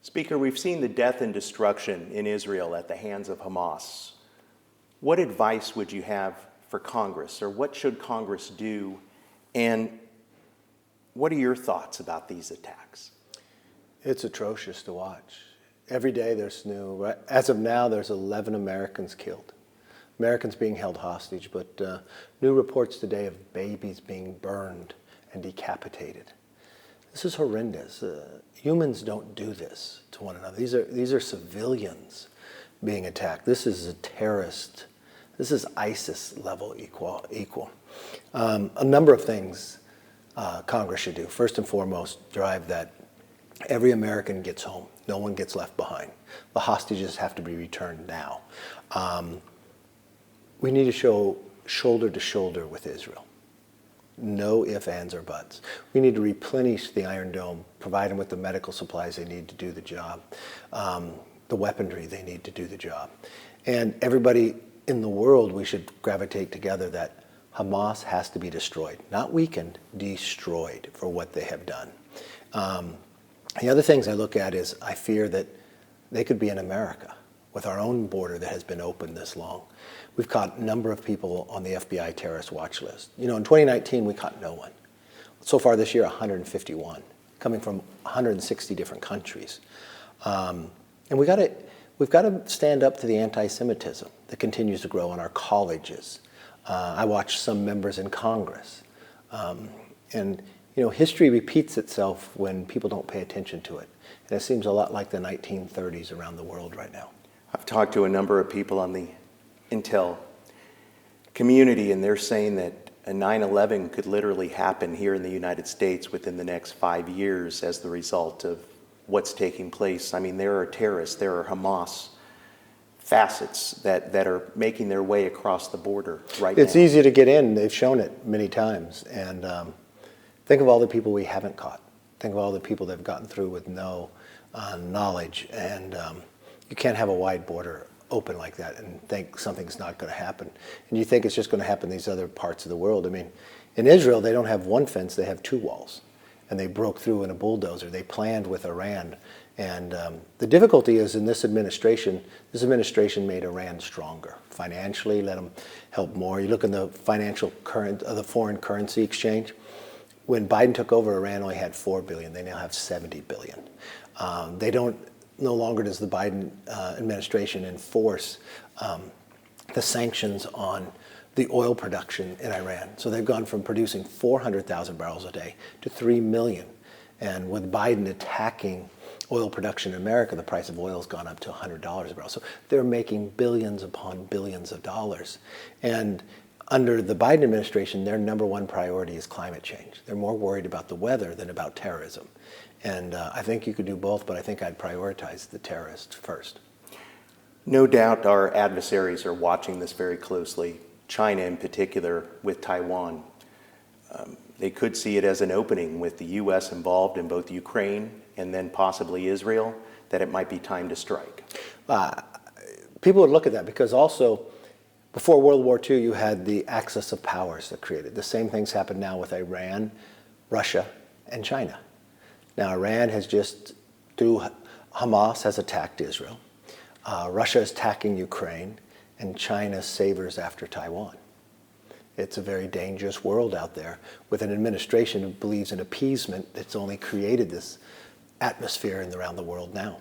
Speaker, we've seen the death and destruction in Israel at the hands of Hamas. What advice would you have for Congress, or what should Congress do, and what are your thoughts about these attacks? It's atrocious to watch. Every day there's new. As of now, there's 11 Americans killed. Americans being held hostage, but new reports today of babies being burned and decapitated. This is horrendous. Humans don't do this to one another. These are civilians being attacked. This is a terrorist. This is ISIS level equal. A number of things Congress should do. First and foremost, drive that every American gets home. No one gets left behind. The hostages have to be returned now. We need to show shoulder to shoulder with Israel. No ifs, ands, or buts. We need to replenish the Iron Dome, provide them with the medical supplies they need to do the job, the weaponry they need to do the job. And everybody in the world, we should gravitate together that Hamas has to be destroyed. Not weakened, destroyed for what they have done. The other things I look at is I fear that they could be in America with our own border that has been open this long. We've caught a number of people on the FBI terrorist watch list. You know, in 2019, we caught no one. So far this year, 151, coming from 160 different countries. And we've got to stand up to the anti-Semitism that continues to grow in our colleges. I watch some members in Congress. And you know, history repeats itself when people don't pay attention to it. And it seems a lot like the 1930s around the world right now. I've talked to a number of people on the intel community, and they're saying that a 9/11 could literally happen here in the United States within the next 5 years as the result of what's taking place. I mean, there are terrorists, there are Hamas facets that are making their way across the border right now. It's easy to get in. They've shown it many times. And think of all the people we haven't caught. Think of all the people that have gotten through with no knowledge. And you can't have a wide border open like that and think something's not going to happen. And you think it's just going to happen in these other parts of the world. I mean, in Israel, they don't have one fence, they have two walls. And they broke through in a bulldozer. They planned with Iran. And the difficulty is in this administration made Iran stronger. Financially, let them help more. You look in the the foreign currency exchange. When Biden took over, Iran only had $4 billion. They now have $70 billion. No longer does the Biden administration enforce the sanctions on the oil production in Iran. So they've gone from producing 400,000 barrels a day to 3 million. And with Biden attacking oil production in America, the price of oil has gone up to $100 a barrel. So they're making billions upon billions of dollars. And under the Biden administration, their number one priority is climate change. They're more worried about the weather than about terrorism. And I think you could do both, but I think I'd prioritize the terrorists first. No doubt our adversaries are watching this very closely, China in particular with Taiwan. They could see it as an opening with the U.S. involved in both Ukraine and then possibly Israel, that it might be time to strike. People would look at that because also before World War II, you had the axis of powers that created. The same things happen now with Iran, Russia, and China. Now, Iran has just, through Hamas, has attacked Israel. Russia is attacking Ukraine, and China savors after Taiwan. It's a very dangerous world out there with an administration who believes in appeasement that's only created this atmosphere around the world now.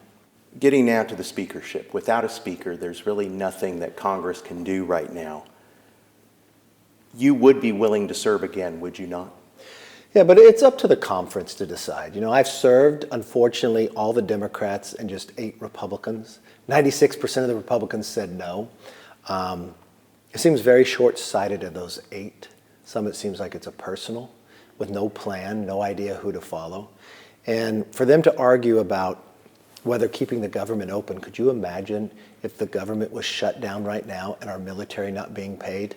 Getting now to the speakership. Without a speaker, there's really nothing that Congress can do right now. You would be willing to serve again, would you not? Yeah, but it's up to the conference to decide. You know, I've served, unfortunately, all the Democrats and just 8 Republicans. 96% of the Republicans said no. It seems very short-sighted of those 8. Some it seems like it's a personal, with no plan, no idea who to follow. And for them to argue about whether keeping the government open, could you imagine if the government was shut down right now and our military not being paid?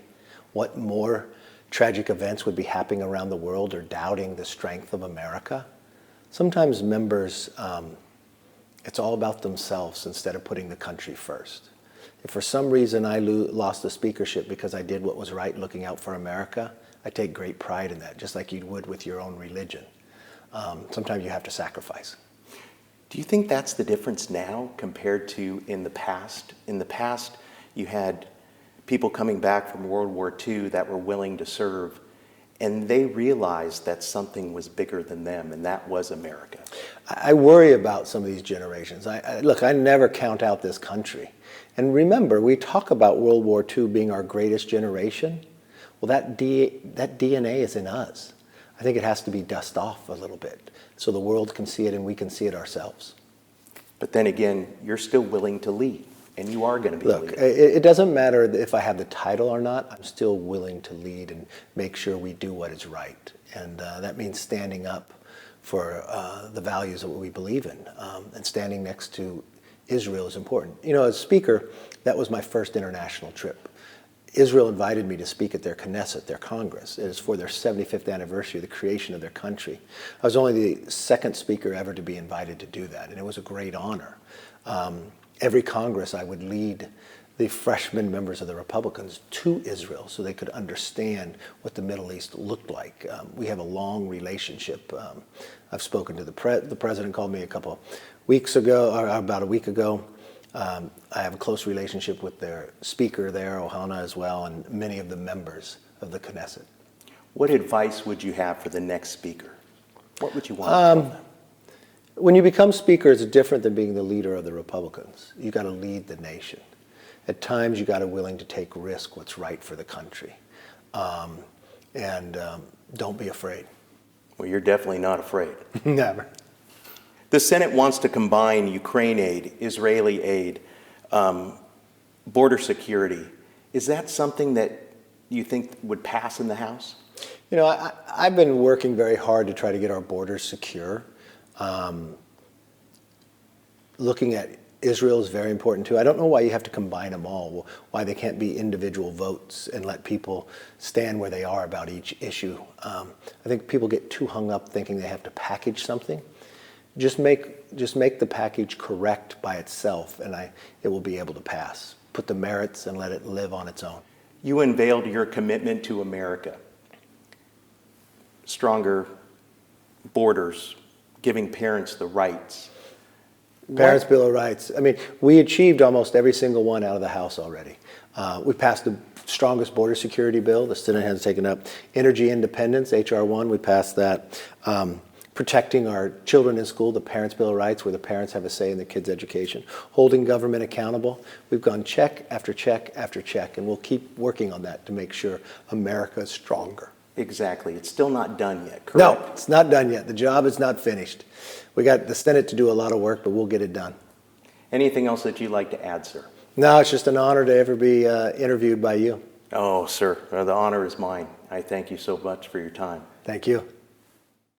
What more tragic events would be happening around the world or doubting the strength of America? Sometimes members, it's all about themselves instead of putting the country first. If for some reason I lost the speakership because I did what was right looking out for America, I take great pride in that, just like you would with your own religion. Sometimes you have to sacrifice. Do you think that's the difference now compared to in the past? In the past, you had people coming back from World War II that were willing to serve, and they realized that something was bigger than them, and that was America. I worry about some of these generations. Look, I never count out this country. And remember, we talk about World War II being our greatest generation. Well, that DNA is in us. I think it has to be dust off a little bit so the world can see it and we can see it ourselves. But then again, you're still willing to lead, and you are going to be Look, leading. it doesn't matter if I have the title or not. I'm still willing to lead and make sure we do what is right. And that means standing up for the values of what we believe in. And standing next to Israel is important. You know, as Speaker, that was my first international trip. Israel invited me to speak at their Knesset, their Congress. It is for their 75th anniversary of the creation of their country. I was only the second speaker ever to be invited to do that, and it was a great honor. Every Congress, I would lead the freshman members of the Republicans to Israel so they could understand what the Middle East looked like. We have a long relationship. I've spoken to the president called me a couple weeks ago, or about a week ago. I have a close relationship with their speaker there, Ohana, as well, and many of the members of the Knesset. What advice would you have for the next speaker? What would you want to tell them? When you become speaker, it's different than being the leader of the Republicans. You got to lead the nation. At times, you got to be willing to take risk, what's right for the country. And don't be afraid. Well, you're definitely not afraid. Never. The Senate wants to combine Ukraine aid, Israeli aid, border security. Is that something that you think would pass in the House? You know, I've been working very hard to try to get our borders secure. Looking at Israel is very important too. I don't know why you have to combine them all, why they can't be individual votes and let people stand where they are about each issue. I think people get too hung up thinking they have to package something. Just make the package correct by itself, and it will be able to pass. Put the merits and let it live on its own. You unveiled your commitment to America. Stronger borders, giving parents the rights. Parents' Bill of Rights. I mean, we achieved almost every single one out of the House already. We passed the strongest border security bill. The Senate has taken up energy independence, H.R. 1. We passed that. Protecting our children in school, the Parents' Bill of Rights, where the parents have a say in the kids' education. Holding government accountable. We've gone check after check after check, and we'll keep working on that to make sure America is stronger. Exactly. It's still not done yet, correct? No, it's not done yet. The job is not finished. We got the Senate to do a lot of work, but we'll get it done. Anything else that you'd like to add, sir? No, it's just an honor to ever be interviewed by you. Oh, sir, the honor is mine. I thank you so much for your time. Thank you.